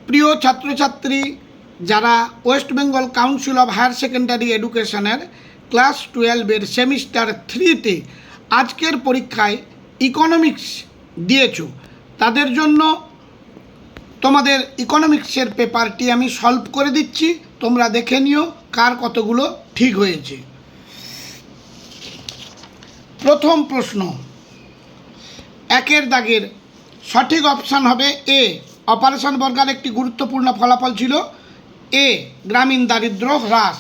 প্রিয় ছাত্রছাত্রী যারা West Bengal council of higher secondary এডুকেশনের ক্লাস 12-এর সেমিস্টার 3-তে আজকের পরীক্ষায় ইকোনমিক্স দিয়েছো, তাদের জন্য তোমাদের ইকোনমিক্সের পেপারটি আমি সলভ করে দিচ্ছি। তোমরা দেখে নিও কার কতগুলো ঠিক হয়েছে। প্রথম প্রশ্ন, একের দাগের সঠিক অপশান হবে এ। অপারেশন বর্গার একটি গুরুত্বপূর্ণ ফলাফল ছিল এ, গ্রামীণ দারিদ্র্য হ্রাস।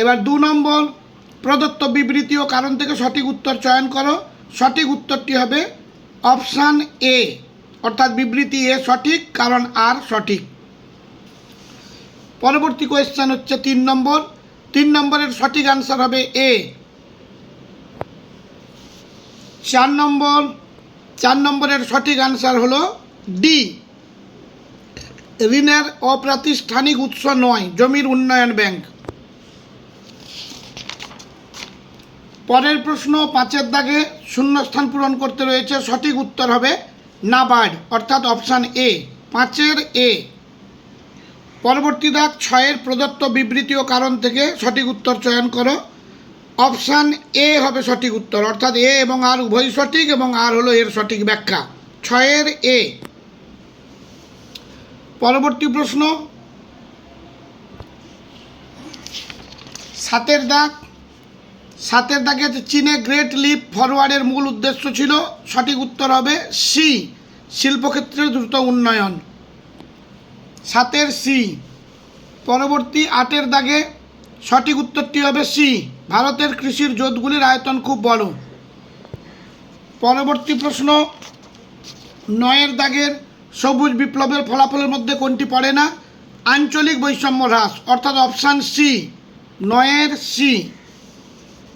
এবার 2 নম্বর, প্রদত্ত বিবৃতি ও কারণ থেকে সঠিক উত্তর চয়ন করো। সঠিক উত্তরটি হবে অপশান এ, অর্থাৎ বিবৃতি এ সঠিক, কারণ আর সঠিক। পরবর্তী কোয়েশ্চেন হচ্ছে 3 নম্বর। 3 নম্বরের সঠিক আনসার হবে এ। 4 নম্বরের সঠিক আনসার হলো ডি, ঋণের অপ্রাতিষ্ঠানিক উৎস নয়, জমির উন্নয়ন ব্যাংক। পরের প্রশ্ন 5-এর দাগে শূন্যস্থান পূরণ করতে রয়েছে। সঠিক উত্তর হবে নাবার্ড, অর্থাৎ অপশান এ, 5-এর এ। পরবর্তী দাগ 6-এর প্রদত্ত বিবৃতি ও কারণ থেকে সঠিক উত্তর চয়ন করো। অপশান এ হবে সঠিক উত্তর, অর্থাৎ এ এবং আর উভয়ই সঠিক এবং আর হলো এর সঠিক ব্যাখ্যা। 6-এর এ। পরবর্তী প্রশ্ন 7-এর দাগ। 7-এর দাগে চীনে গ্রেট লিপ ফরওয়ার্ডের মূল উদ্দেশ্য ছিল। সঠিক উত্তর হবে সি, শিল্পক্ষেত্রের দ্রুত উন্নয়ন। 7-এর সি। পরবর্তী 8-এর দাগে সঠিক উত্তরটি হবে সি, ভারতের কৃষির জোটগুলির আয়তন খুব বড়। পরবর্তী প্রশ্ন 9-এর দাগের সবুজ বিপ্লবের ফলাফলের মধ্যে কোনটি পড়ে না? আঞ্চলিক বৈষম্য হ্রাস, অর্থাৎ অপশান সি, 9-এর সি।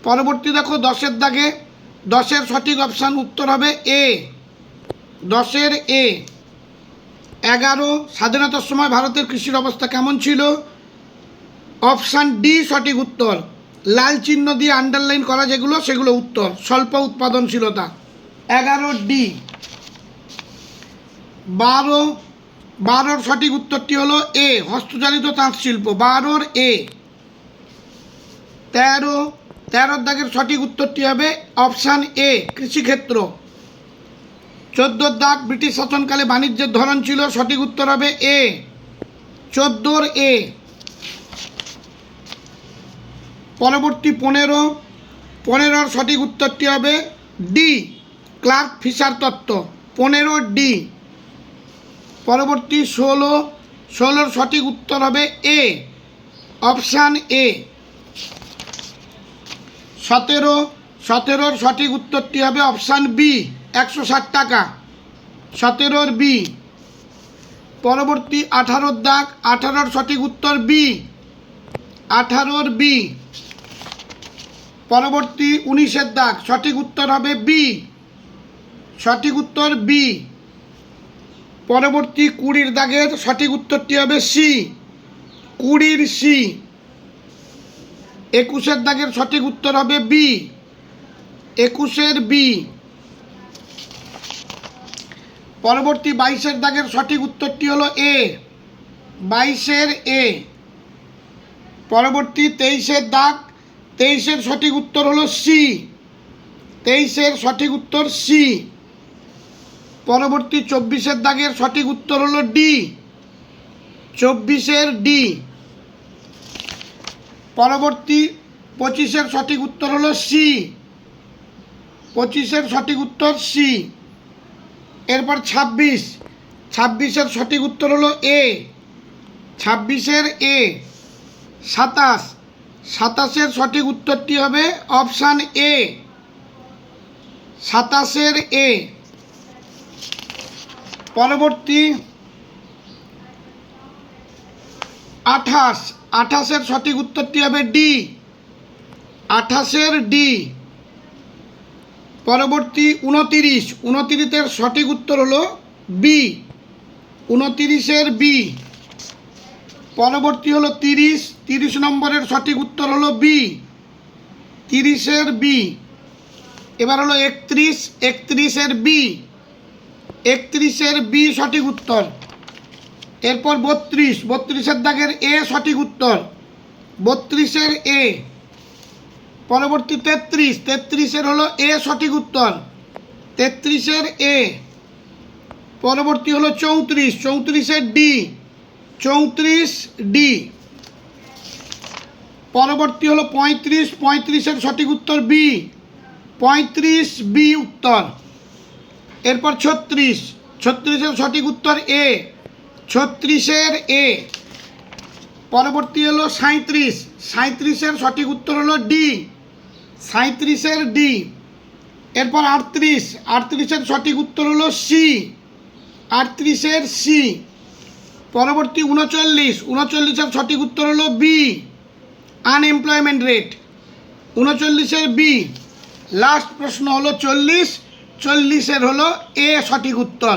পরবর্তী দেখো 10-এর দাগে 10-এর সঠিক অপশান উত্তর হবে এ, 10-এর এ। 11, স্বাধীনতার সময় ভারতের কৃষির অবস্থা কেমন ছিল? অপশান ডি সঠিক উত্তর, লাল চিহ্ন দিয়ে আন্ডারলাইন করা যেগুলো সেগুলো উত্তর, স্বল্প উৎপাদনশীলতা। 11 ডি। 12-র সঠিক উত্তরটি হলো এ, হস্তচালিত তাঁত শিল্প, 12-র এ। 13-র দাগের সঠিক উত্তরটি হবে অপশান এ, কৃষিক্ষেত্র। 14-র দাগ, ব্রিটিশ শাসনকালে বাণিজ্যের ধরন ছিল। সঠিক উত্তর হবে এ, 14-র এ। পরবর্তী 15-র সঠিক উত্তরটি হবে ডি, ক্লার্ক ফিশার তত্ত্ব, 15 ডি। পরবর্তী 16-র সঠিক উত্তর হবে এ, অপশান এ। 17-র সঠিক উত্তরটি হবে অপশান বি, 160 টাকা, 17-র বি। পরবর্তী 18-র দাগ, 18-র সঠিক উত্তর বি, 18-র বি। পরবর্তী 19-এর দাগ, সঠিক উত্তর হবে বি, সঠিক উত্তর বি। পরবর্তী 20-র দাগের সঠিক উত্তরটি হবে সি, 20-র সি। 21-এর দাগের সঠিক উত্তর হবে বি, 21-এর বি। পরবর্তী 22-এর দাগের সঠিক উত্তরটি হলো এ, 22-এর এ। পরবর্তী 23-এর দাগ, 23-এর সঠিক উত্তর হলো সি, 23-এর সঠিক উত্তর সি। পরবর্তী 24-এর দাগের সঠিক উত্তর হলো ডি, 24-এর ডি। পরবর্তী 25-এর সঠিক উত্তর হলো সি, 25-এর সঠিক উত্তর সি। এরপর 26-এর সঠিক উত্তর হলো এ, 26-এর এ। 27-এর সঠিক উত্তরটি হবে অপশান এ, 27-এর এ। পরবর্তী 28-এর সঠিক উত্তরটি হবে ডি, 28-এর ডি। পরবর্তী 29-এর সঠিক উত্তর হলো বি, 29-এর বি। পরবর্তী হলো 30 নম্বরের সঠিক উত্তর হলো বি, 30-এর বি। এবার হলো 31-এর বি, 31-এর বি সঠিক উত্তর। এরপর 32, 32-এর দাগের এ সঠিক উত্তর, 32-এর এ। পরবর্তী 33, 33-এর হলো এ সঠিক উত্তর, 33-এর এ। পরবর্তী হলো 34, 34-এর ডি, 34 ডি। পরবর্তী হলো 35, 35-এর সঠিক উত্তর বি, 35 বি উত্তর। এরপর 36, 36-এর সঠিক উত্তর এ, 36-এর এ। পরবর্তী হলো 37, 37-এর সঠিক উত্তর হলো ডি, 37-এর ডি। এরপর 38, 38-এর সঠিক উত্তর হলো সি, 38-এর সি। পরবর্তী 39, 39-এর সঠিক উত্তর হলো বি, আনএমপ্লয়মেন্ট রেট, 39-এর বি। লাস্ট প্রশ্ন হলো 40, 40-এর হলো এ সঠিক উত্তর।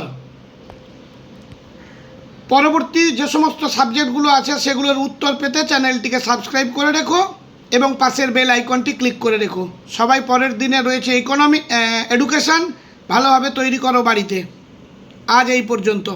পরবর্তী যে সমস্ত সাবজেক্টগুলো আছে সেগুলোর উত্তর পেতে চ্যানেলটিকে সাবস্ক্রাইব করে রেখো এবং পাশের বেল আইকনটি ক্লিক করে রেখো। সবাই পরের দিনে রয়েছে এডুকেশন, ভালোভাবে তৈরি করো বাড়িতে। আজ এই পর্যন্ত।